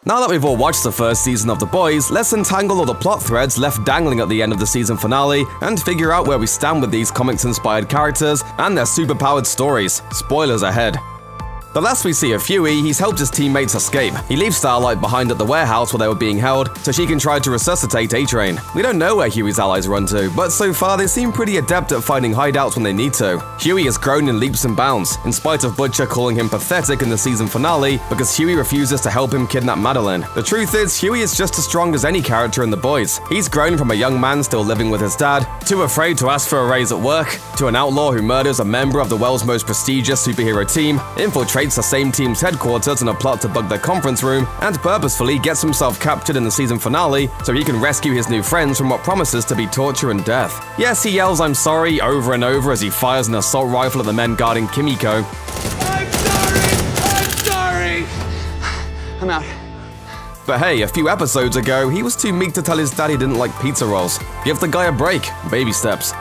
Now that we've all watched the first season of The Boys, let's untangle all the plot threads left dangling at the end of the season finale and figure out where we stand with these comics-inspired characters and their superpowered stories. Spoilers ahead. The last we see of Hughie, he's helped his teammates escape. He leaves Starlight behind at the warehouse where they were being held, so she can try to resuscitate A-Train. We don't know where Hughie's allies run to, but so far they seem pretty adept at finding hideouts when they need to. Hughie has grown in leaps and bounds, in spite of Butcher calling him pathetic in the season finale because Hughie refuses to help him kidnap Madelyn. The truth is, Hughie is just as strong as any character in The Boys. He's grown from a young man still living with his dad, too afraid to ask for a raise at work, to an outlaw who murders a member of the world's most prestigious superhero team, infiltrates the same team's headquarters in a plot to bug their conference room, and purposefully gets himself captured in the season finale so he can rescue his new friends from what promises to be torture and death. Yes, he yells "I'm sorry" over and over as he fires an assault rifle at the men guarding Kimiko. I'm sorry! I'm out. But hey, a few episodes ago, he was too meek to tell his dad he didn't like pizza rolls. Give the guy a break. Baby steps.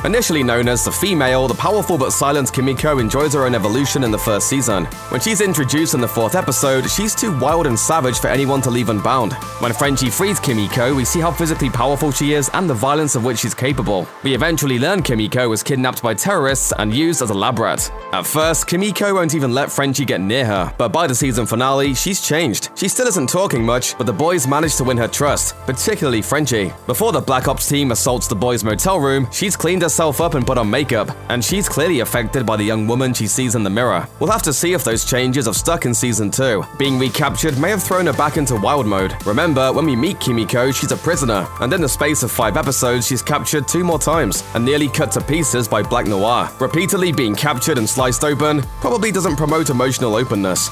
Initially known as the female, the powerful but silent Kimiko enjoys her own evolution in the first season. When she's introduced in the 4th episode, she's too wild and savage for anyone to leave unbound. When Frenchie frees Kimiko, we see how physically powerful she is and the violence of which she's capable. We eventually learn Kimiko was kidnapped by terrorists and used as a lab rat. At first, Kimiko won't even let Frenchie get near her, but by the season finale, she's changed. She still isn't talking much, but the boys manage to win her trust, particularly Frenchie. Before the Black Ops team assaults the boys' motel room, she's cleaned herself up and put on makeup, and she's clearly affected by the young woman she sees in the mirror. We'll have to see if those changes have stuck in season 2. Being recaptured may have thrown her back into wild mode. Remember, when we meet Kimiko, she's a prisoner, and in the space of 5 episodes, she's captured 2 more times, and nearly cut to pieces by Black Noir. Repeatedly being captured and sliced open probably doesn't promote emotional openness.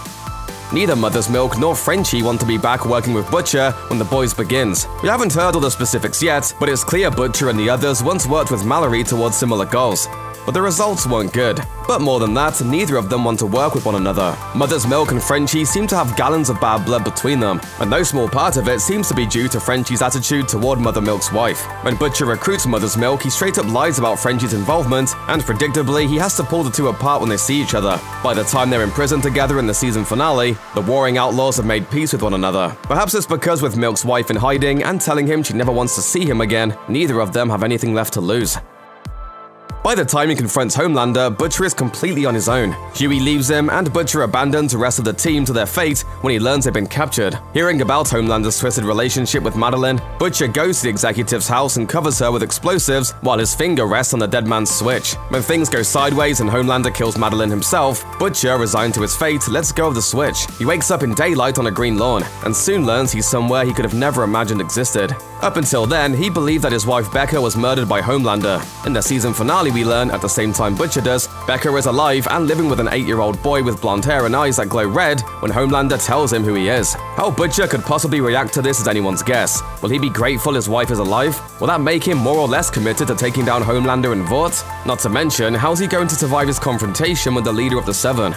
Neither Mother's Milk nor Frenchie want to be back working with Butcher when The Boys begins. We haven't heard all the specifics yet, but it's clear Butcher and the others once worked with Mallory towards similar goals. But the results weren't good. But more than that, neither of them want to work with one another. Mother's Milk and Frenchie seem to have gallons of bad blood between them, and no small part of it seems to be due to Frenchie's attitude toward Mother Milk's wife. When Butcher recruits Mother's Milk, he straight up lies about Frenchie's involvement, and predictably, he has to pull the two apart when they see each other. By the time they're in prison together in the season finale, the warring outlaws have made peace with one another. Perhaps it's because with Milk's wife in hiding and telling him she never wants to see him again, neither of them have anything left to lose. By the time he confronts Homelander, Butcher is completely on his own. Hughie leaves him, and Butcher abandons the rest of the team to their fate when he learns they've been captured. Hearing about Homelander's twisted relationship with Madelyn, Butcher goes to the executive's house and covers her with explosives while his finger rests on the dead man's switch. When things go sideways and Homelander kills Madelyn himself, Butcher, resigned to his fate, lets go of the switch. He wakes up in daylight on a green lawn, and soon learns he's somewhere he could have never imagined existed. Up until then, he believed that his wife Becca was murdered by Homelander. In the season finale, we learn, at the same time Butcher does, Becca is alive and living with an 8-year-old boy with blonde hair and eyes that glow red when Homelander tells him who he is. How Butcher could possibly react to this is anyone's guess. Will he be grateful his wife is alive? Will that make him more or less committed to taking down Homelander and Vought? Not to mention, how's he going to survive his confrontation with the leader of the Seven?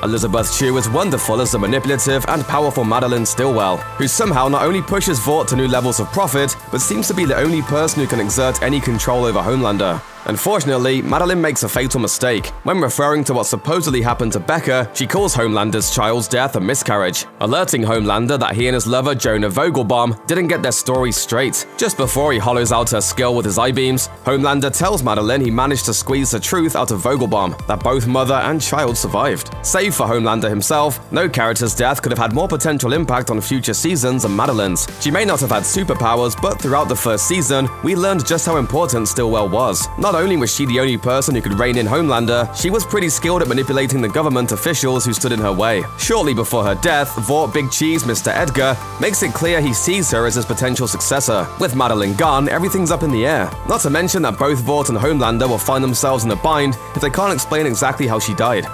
Elizabeth Shue is wonderful as the manipulative and powerful Madelyn Stillwell, who somehow not only pushes Vought to new levels of profit, but seems to be the only person who can exert any control over Homelander. Unfortunately, Madelyn makes a fatal mistake. When referring to what supposedly happened to Becca, she calls Homelander's child's death a miscarriage, alerting Homelander that he and his lover Jonah Vogelbaum didn't get their story straight. Just before he hollows out her skull with his eye-beams, Homelander tells Madelyn he managed to squeeze the truth out of Vogelbaum, that both mother and child survived. Save for Homelander himself, no character's death could have had more potential impact on future seasons than Madelyn's. She may not have had superpowers, but throughout the first season, we learned just how important Stillwell was. Not only was she the only person who could rein in Homelander, she was pretty skilled at manipulating the government officials who stood in her way. Shortly before her death, Vought Big Cheese Mr. Edgar makes it clear he sees her as his potential successor. With Madelyn gone, everything's up in the air. Not to mention that both Vought and Homelander will find themselves in a bind if they can't explain exactly how she died.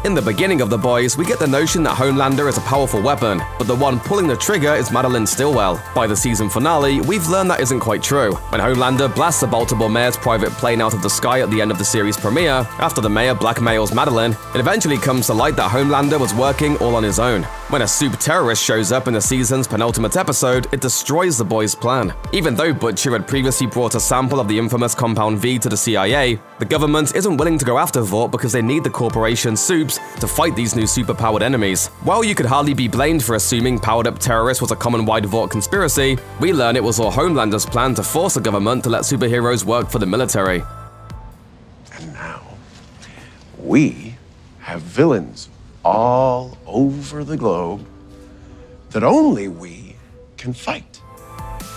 In the beginning of The Boys, we get the notion that Homelander is a powerful weapon, but the one pulling the trigger is Madelyn Stillwell. By the season finale, we've learned that isn't quite true. When Homelander blasts the Baltimore mayor's private plane out of the sky at the end of the series premiere, after the mayor blackmails Madelyn, it eventually comes to light that Homelander was working all on his own. When a soup terrorist shows up in the season's penultimate episode, it destroys the boys' plan. Even though Butcher had previously brought a sample of the infamous Compound V to the CIA, the government isn't willing to go after Vought because they need the corporation soups to fight these new superpowered enemies. While you could hardly be blamed for assuming powered-up terrorists was a common-wide Vought conspiracy, we learn it was all Homelander's plan to force the government to let superheroes work for the military. And now, we have villains all over the globe that only we can fight.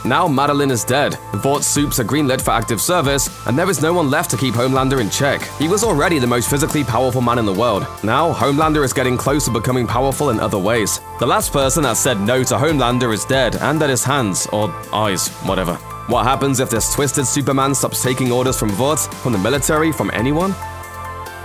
Now Madelyn is dead, Vaught's soups are greenlit for active service, and there is no one left to keep Homelander in check. He was already the most physically powerful man in the world. Now, Homelander is getting close to becoming powerful in other ways. The last person that said no to Homelander is dead and at his hands, or eyes, whatever. What happens if this twisted Superman stops taking orders from Vought, from the military, from anyone?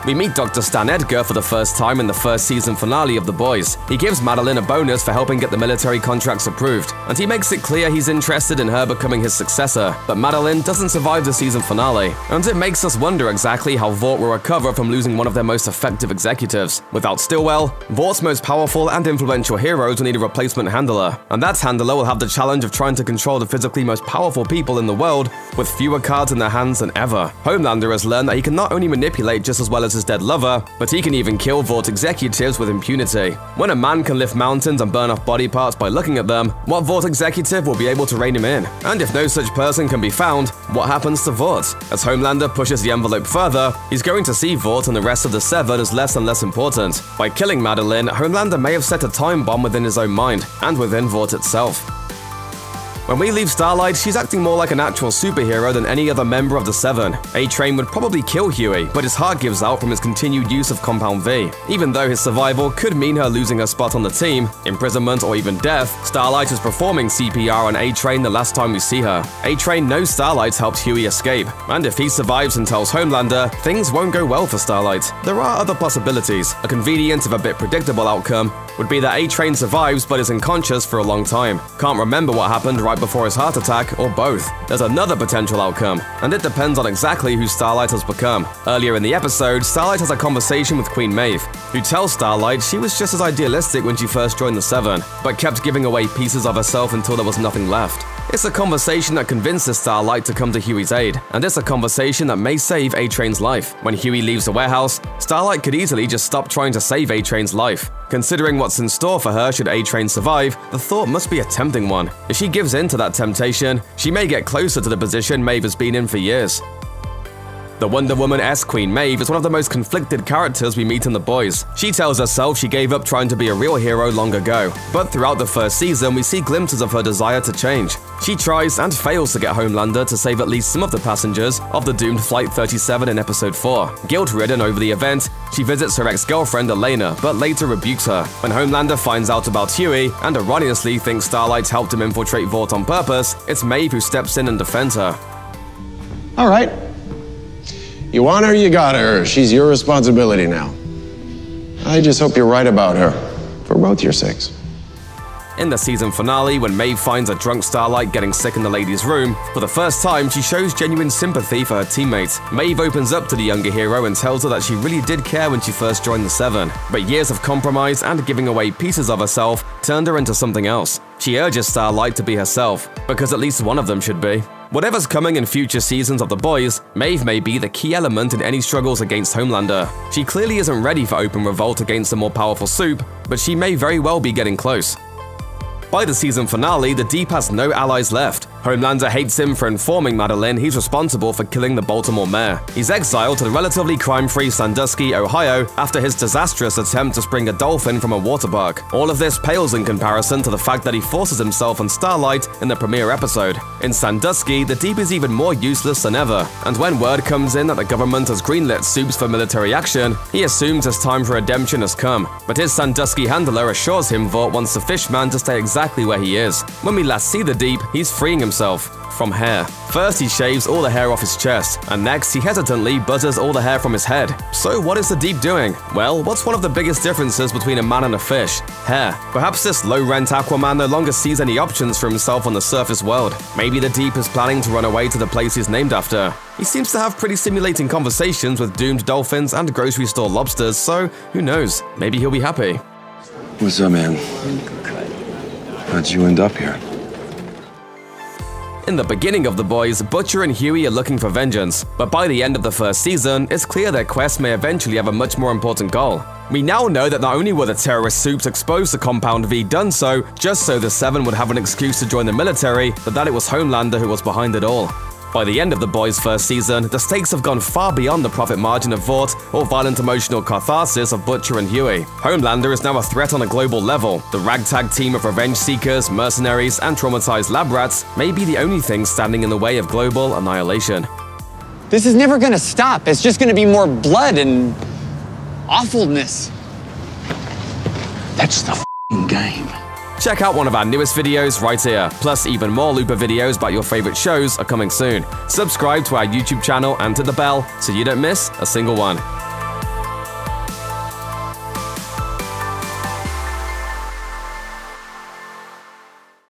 We meet Dr. Stan Edgar for the first time in the first season finale of The Boys. He gives Madelyn a bonus for helping get the military contracts approved, and he makes it clear he's interested in her becoming his successor. But Madelyn doesn't survive the season finale, and it makes us wonder exactly how Vought will recover from losing one of their most effective executives. Without Stillwell, Vaught's most powerful and influential heroes will need a replacement handler, and that handler will have the challenge of trying to control the physically most powerful people in the world with fewer cards in their hands than ever. Homelander has learned that he can not only manipulate just as well as his dead lover, but he can even kill Vought executives with impunity. When a man can lift mountains and burn off body parts by looking at them, what Vought executive will be able to rein him in? And if no such person can be found, what happens to Vought? As Homelander pushes the envelope further, he's going to see Vought and the rest of the Seven as less and less important. By killing Madelyn, Homelander may have set a time bomb within his own mind, and within Vought itself. When we leave Starlight, she's acting more like an actual superhero than any other member of the Seven. A-Train would probably kill Hughie, but his heart gives out from his continued use of Compound V. Even though his survival could mean her losing her spot on the team, imprisonment, or even death, Starlight is performing CPR on A-Train the last time we see her. A-Train knows Starlight helped Hughie escape, and if he survives and tells Homelander, things won't go well for Starlight. There are other possibilities. A convenient, if a bit predictable outcome would be that A-Train survives but is unconscious for a long time, can't remember what happened right before his heart attack, or both. There's another potential outcome, and it depends on exactly who Starlight has become. Earlier in the episode, Starlight has a conversation with Queen Maeve, who tells Starlight she was just as idealistic when she first joined the Seven, but kept giving away pieces of herself until there was nothing left. It's a conversation that convinces Starlight to come to Hughie's aid, and it's a conversation that may save A-Train's life. When Hughie leaves the warehouse, Starlight could easily just stop trying to save A-Train's life. Considering what's in store for her should A-Train survive, the thought must be a tempting one. If she gives in to that temptation, she may get closer to the position Maeve has been in for years. The Wonder Woman-esque Queen Maeve is one of the most conflicted characters we meet in The Boys. She tells herself she gave up trying to be a real hero long ago, but throughout the first season we see glimpses of her desire to change. She tries and fails to get Homelander to save at least some of the passengers of the doomed Flight 37 in Episode 4. Guilt-ridden over the event, she visits her ex-girlfriend Elena, but later rebukes her. When Homelander finds out about Hughie, and erroneously thinks Starlight helped him infiltrate Vought on purpose, it's Maeve who steps in and defends her. All right. You want her, you got her. She's your responsibility now. I just hope you're right about her, for both your sakes. In the season finale, when Maeve finds a drunk Starlight getting sick in the ladies' room, for the first time she shows genuine sympathy for her teammates. Maeve opens up to the younger hero and tells her that she really did care when she first joined the Seven, but years of compromise and giving away pieces of herself turned her into something else. She urges Starlight to be herself, because at least one of them should be. Whatever's coming in future seasons of The Boys, Maeve may be the key element in any struggles against Homelander. She clearly isn't ready for open revolt against a more powerful soup, but she may very well be getting close. By the season finale, the Deep has no allies left. Homelander hates him for informing Madelyn he's responsible for killing the Baltimore mayor. He's exiled to the relatively crime-free Sandusky, Ohio, after his disastrous attempt to spring a dolphin from a water park. All of this pales in comparison to the fact that he forces himself on Starlight in the premiere episode. In Sandusky, the Deep is even more useless than ever, and when word comes in that the government has greenlit soups for military action, he assumes his time for redemption has come. But his Sandusky handler assures him Vought wants the Fishman to stay exactly where he is. When we last see the Deep, he's freeing himself from hair. First, he shaves all the hair off his chest, and next, he hesitantly buzzes all the hair from his head. So what is the Deep doing? Well, what's one of the biggest differences between a man and a fish? Hair. Perhaps this low-rent Aquaman no longer sees any options for himself on the surface world. Maybe the Deep is planning to run away to the place he's named after. He seems to have pretty stimulating conversations with doomed dolphins and grocery store lobsters, so who knows, maybe he'll be happy. What's up, man? How'd you end up here? In the beginning of The Boys, Butcher and Hughie are looking for vengeance, but by the end of the first season, it's clear their quest may eventually have a much more important goal. We now know that not only were the terrorist soups exposed to Compound V done so just so the Seven would have an excuse to join the military, but that it was Homelander who was behind it all. By the end of The Boys' first season, the stakes have gone far beyond the profit margin of Vought or violent emotional catharsis of Butcher and Hughie. Homelander is now a threat on a global level. The ragtag team of revenge seekers, mercenaries, and traumatized lab rats may be the only thing standing in the way of global annihilation. This is never gonna stop. It's just gonna be more blood and awfulness. That's the f***ing game. Check out one of our newest videos right here. Plus, even more Looper videos about your favorite shows are coming soon. Subscribe to our YouTube channel and to the bell so you don't miss a single one.